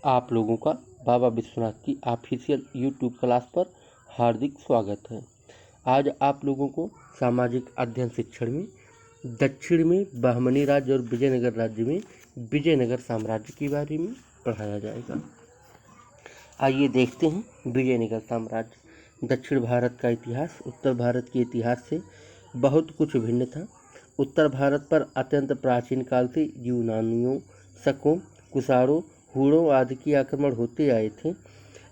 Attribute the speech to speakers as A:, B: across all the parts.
A: आप लोगों का बाबा विश्वनाथ की ऑफिशियल यूट्यूब क्लास पर हार्दिक स्वागत है। आज आप लोगों को सामाजिक अध्ययन शिक्षण में दक्षिण में बहमनी राज्य और विजयनगर राज्य में विजयनगर साम्राज्य के बारे में पढ़ाया जाएगा। आइए देखते हैं विजयनगर साम्राज्य। दक्षिण भारत का इतिहास उत्तर भारत के इतिहास से बहुत कुछ भिन्न था। उत्तर भारत पर अत्यंत प्राचीन काल से यूनानियों, शकों, कुषाणों, हूणों आदि के आक्रमण होते आए थे,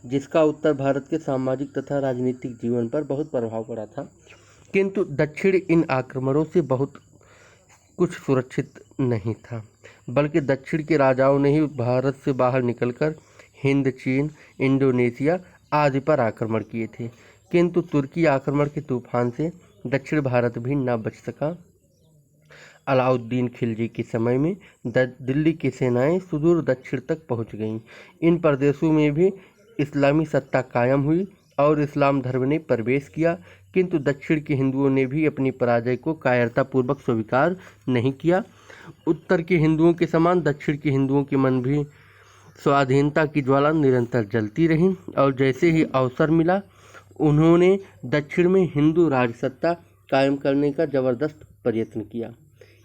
A: जिसका उत्तर भारत के सामाजिक तथा राजनीतिक जीवन पर बहुत प्रभाव पड़ा था। किंतु दक्षिण इन आक्रमणों से बहुत कुछ सुरक्षित नहीं था, बल्कि दक्षिण के राजाओं ने ही भारत से बाहर निकलकर हिंद, चीन, इंडोनेशिया आदि पर आक्रमण किए थे। किंतु तुर्की आक्रमण के तूफान से दक्षिण भारत भी न बच सका। अलाउद्दीन खिलजी के समय में दिल्ली की सेनाएं सुदूर दक्षिण तक पहुंच गईं। इन प्रदेशों में भी इस्लामी सत्ता कायम हुई और इस्लाम धर्म ने प्रवेश किया, किंतु दक्षिण के हिंदुओं ने भी अपनी पराजय को कायरतापूर्वक स्वीकार नहीं किया। उत्तर के हिंदुओं के समान दक्षिण के हिंदुओं के मन भी स्वाधीनता की ज्वाला निरंतर जलती रही और जैसे ही अवसर मिला उन्होंने दक्षिण में हिंदू राजसत्ता कायम करने का जबरदस्त प्रयत्न किया।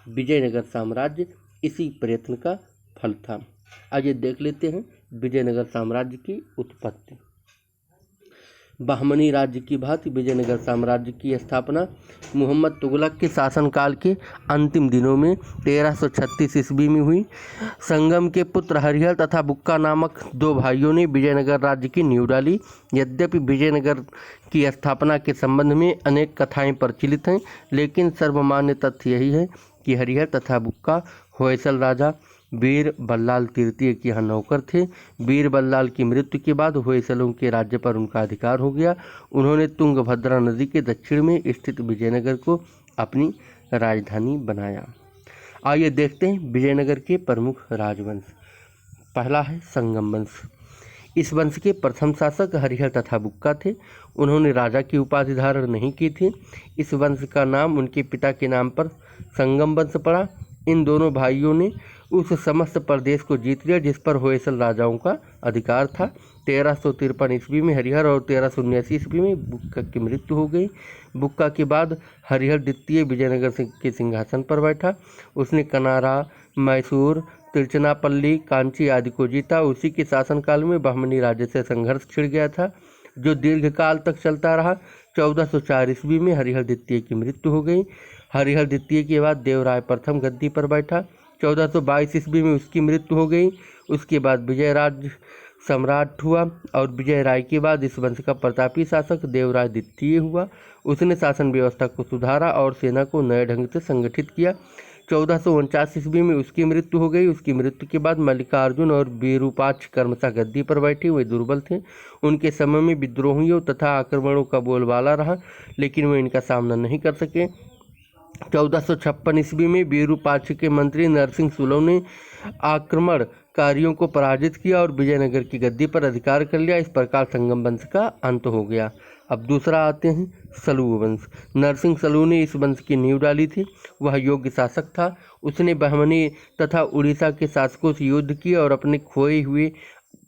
A: विजयनगर साम्राज्य इसी प्रयत्न का फल था। आइए देख लेते हैं विजयनगर साम्राज्य की उत्पत्ति। बहमनी राज्य की भांति विजयनगर साम्राज्य की स्थापना मोहम्मद तुगलक के शासनकाल के अंतिम दिनों में 1336 ईस्वी में हुई। संगम के पुत्र हरिहर तथा बुक्का नामक दो भाइयों ने विजयनगर राज्य की नींव डाली। यद्यपि विजयनगर की स्थापना के संबंध में अनेक कथाएं प्रचलित हैं, लेकिन सर्वमान्य तथ्य यही है कि हरिहर तथा बुक्का होयसल राजा वीर बल्लाल तृतीय के यहाँ नौकर थे। वीर बल्लाल की मृत्यु के बाद होयसलों के राज्य पर उनका अधिकार हो गया। उन्होंने तुंगभद्रा नदी के दक्षिण में स्थित विजयनगर को अपनी राजधानी बनाया। आइए देखते हैं विजयनगर के प्रमुख राजवंश। पहला है संगम वंश। इस वंश के प्रथम शासक हरिहर तथा बुक्का थे। उन्होंने राजा की उपाधि धारण नहीं की थी। इस वंश का नाम उनके पिता के नाम पर संगम वंश पड़ा। इन दोनों भाइयों ने उस समस्त प्रदेश को जीत लिया जिस पर होयसल राजाओं का अधिकार था। 1353 ईस्वी में हरिहर और 1379 ईस्वी में बुक्का की मृत्यु हो गई। बुक्का के बाद हरिहर द्वितीय विजयनगर के सिंहासन पर बैठा। उसने कनारा, मैसूर, तिरुचिरापल्ली, कांची आदि को जीता। उसी के शासनकाल में बहमनी राज्य से संघर्ष छिड़ गया था, जो दीर्घकाल तक चलता रहा। 1404 ईस्वी में हरिहर द्वितीय की मृत्यु हो गई। हरिहर द्वितीय के बाद देवराय प्रथम गद्दी पर बैठा। 1422 ईस्वी में उसकी मृत्यु हो गई। उसके बाद विजयराज सम्राट हुआ और विजय राय के बाद इस वंश का प्रतापी शासक देवराय द्वितीय हुआ। उसने शासन व्यवस्था को सुधारा और सेना को नए ढंग से संगठित किया। 1449 ईस्वी में उसकी मृत्यु हो गई। उसकी मृत्यु के बाद मल्लिकार्जुन और विरूपाक्ष क्रमशः गद्दी पर बैठे हुए दुर्बल थे। उनके समय में विद्रोहियों तथा आक्रमणों का बोलबाला रहा, लेकिन वे इनका सामना नहीं कर सके। 1456 ईस्वी में विरूपाक्ष के मंत्री नरसिंह सुलभ ने आक्रमणकारियों को पराजित किया और विजयनगर की गद्दी पर अधिकार कर लिया। इस प्रकार संगम वंश का अंत हो गया। अब दूसरा आते हैं सलूव वंश। नरसिंह सलू ने इस वंश की नींव डाली थी। वह योग्य शासक था। उसने बहमनी तथा उड़ीसा के शासकों से युद्ध किया और अपने खोए हुए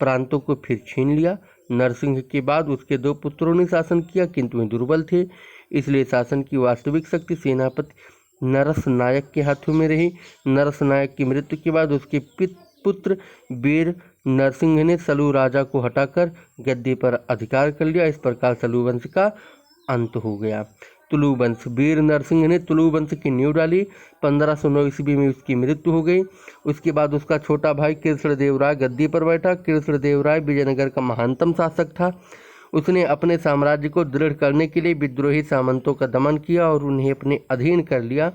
A: प्रांतों को फिर छीन लिया। नरसिंह के बाद उसके दो पुत्रों ने शासन किया, किंतु वे दुर्बल थे, इसलिए शासन की वास्तविक शक्ति सेनापति नरस नायक के हाथों में रही। नरस नायक की मृत्यु के बाद उसके पुत्र वीर नरसिंह ने सलू राजा को हटाकर गद्दी पर अधिकार कर लिया। इस प्रकार सलू वंश का अंत हो गया। तुलु वंश। वीर नरसिंह ने तुलु वंश की नींव डाली। 1509 ईस्वी में उसकी मृत्यु हो गई। उसके बाद उसका छोटा भाई कृष्णदेव राय गद्दी पर बैठा। कृष्णदेव राय विजयनगर का महानतम शासक था। उसने अपने साम्राज्य को दृढ़ करने के लिए विद्रोही सामंतों का दमन किया और उन्हें अपने अधीन कर लिया।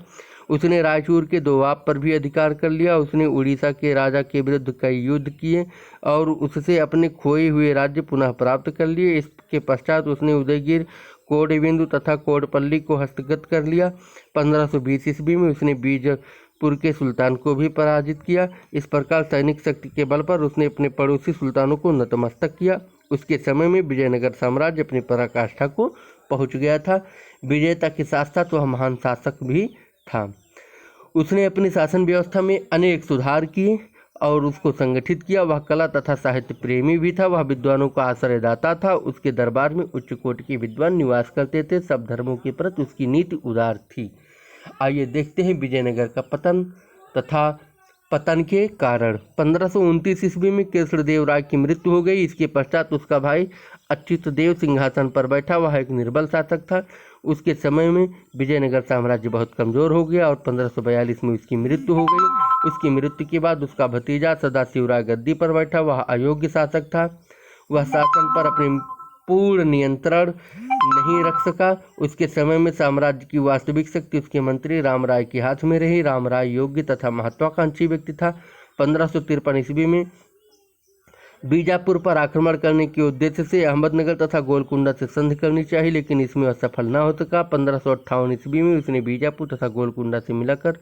A: उसने रायचूर के दोआब पर भी अधिकार कर लिया। उसने उड़ीसा के राजा के विरुद्ध कई युद्ध किए और उससे अपने खोए हुए राज्य पुनः प्राप्त कर लिए। इसके पश्चात उसने उदयगिर, कोडबिंदु तथा कोडपल्ली को हस्तगत कर लिया। 1520 ईस्वी में उसने बीजपुर के सुल्तान को भी पराजित किया। इस प्रकार सैनिक शक्ति के बल पर उसने अपने पड़ोसी सुल्तानों को नतमस्तक किया। उसके समय में विजयनगर साम्राज्य अपनी पराकाष्ठा को पहुंच गया था। विजेता के साथ साथ वह महान शासक भी था। उसने अपनी शासन व्यवस्था में अनेक सुधार किए और उसको संगठित किया। वह कला तथा साहित्य प्रेमी भी था। वह विद्वानों का आश्रयदाता था। उसके दरबार में उच्च कोटि के विद्वान निवास करते थे। सब धर्मों के प्रति उसकी नीति उदार थी। आइए देखते हैं विजयनगर का पतन तथा पतन के कारण। 1529 ईस्वी में केसरदेव राय की मृत्यु हो गई। इसके पश्चात उसका भाई अच्युतदेव सिंहासन पर बैठा। वह एक निर्बल शासक था। उसके समय में विजयनगर साम्राज्य बहुत कमजोर हो गया और 1542 में उसकी मृत्यु हो गई। उसकी मृत्यु के बाद उसका भतीजा सदाशिव राय गद्दी पर बैठा। वह अयोग्य शासक था। वह शासन पर अपनी पूर्ण नियंत्रण नहीं रख सका। उसके समय में साम्राज्य की वास्तविक शक्ति उसके मंत्री रामराय के हाथ में रही। रामराय योग्य तथा महत्वाकांक्षी व्यक्ति था। 1553 ईस्वी में बीजापुर पर आक्रमण करने के उद्देश्य से अहमदनगर तथा गोलकुंडा से संधि करनी चाहिए, लेकिन इसमें असफल न हो सका। 1558 ईस्वी में उसने बीजापुर तथा गोलकुंडा से मिलाकर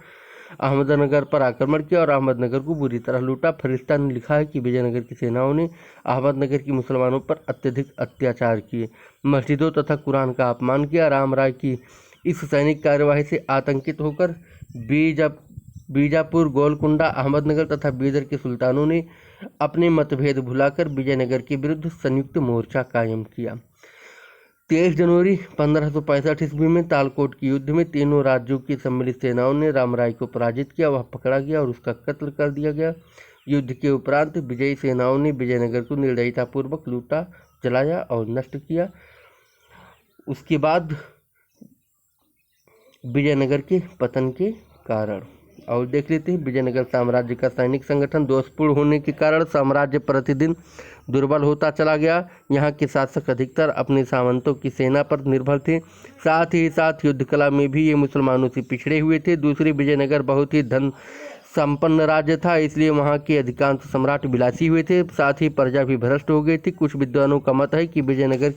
A: अहमदनगर पर आक्रमण किया और अहमदनगर को बुरी तरह लूटा। फरिश्ता ने लिखा है कि विजयनगर की सेनाओं ने अहमदनगर की मुसलमानों पर अत्यधिक अत्याचार किए, मस्जिदों तथा कुरान का अपमान किया। रामराय की इस सैनिक कार्यवाही से आतंकित होकर बीजापुर, गोलकुंडा, अहमदनगर तथा बीदर के सुल्तानों ने अपने मतभेद भुलाकर विजयनगर के विरुद्ध संयुक्त मोर्चा कायम किया। 23 जनवरी 1565 ईस्वी में तालकोट के युद्ध में तीनों राज्यों की सम्मिलित सेनाओं ने रामराय को पराजित किया। वह पकड़ा गया और उसका कत्ल कर दिया गया। युद्ध के उपरांत विजयी सेनाओं ने विजयनगर को निर्दयतापूर्वक लूटा, जलाया और नष्ट किया। उसके बाद विजयनगर के पतन के कारण और देख लेते हैं। विजयनगर साम्राज्य का सैनिक संगठन दोषपूर्ण होने के कारण साम्राज्य प्रतिदिन दुर्बल होता चला गया। यहाँ के शासक अधिकतर अपने सामंतों की सेना पर निर्भर थे। साथ ही साथ युद्ध कला में भी ये मुसलमानों से पिछड़े हुए थे। दूसरी, विजयनगर बहुत ही धन संपन्न राज्य था, इसलिए वहाँ के अधिकांश सम्राट विलासी हुए थे। साथ ही प्रजा भी भ्रष्ट हो गई थी। कुछ विद्वानों का मत है कि विजयनगर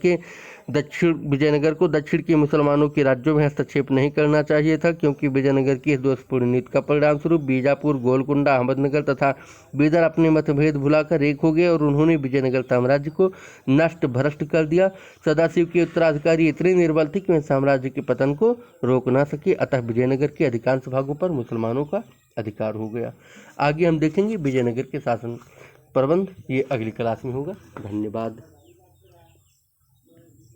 A: को दक्षिण के मुसलमानों के राज्यों में हस्तक्षेप नहीं करना चाहिए था, क्योंकि विजयनगर की इस दोषपूर्ण नीति का परिणाम स्वरूप बीजापुर, गोलकुंडा, अहमदनगर तथा बीदर अपने मतभेद भुलाकर एक हो गए और उन्होंने विजयनगर साम्राज्य को नष्ट भ्रष्ट कर दिया। सदाशिव के उत्तराधिकारी इतने निर्बल थे कि वे साम्राज्य के पतन को रोक ना सके, अतः विजयनगर के अधिकांश भागों पर मुसलमानों का अधिकार हो गया। आगे हम देखेंगे विजयनगर के शासन प्रबंध, ये अगली क्लास में होगा। धन्यवाद।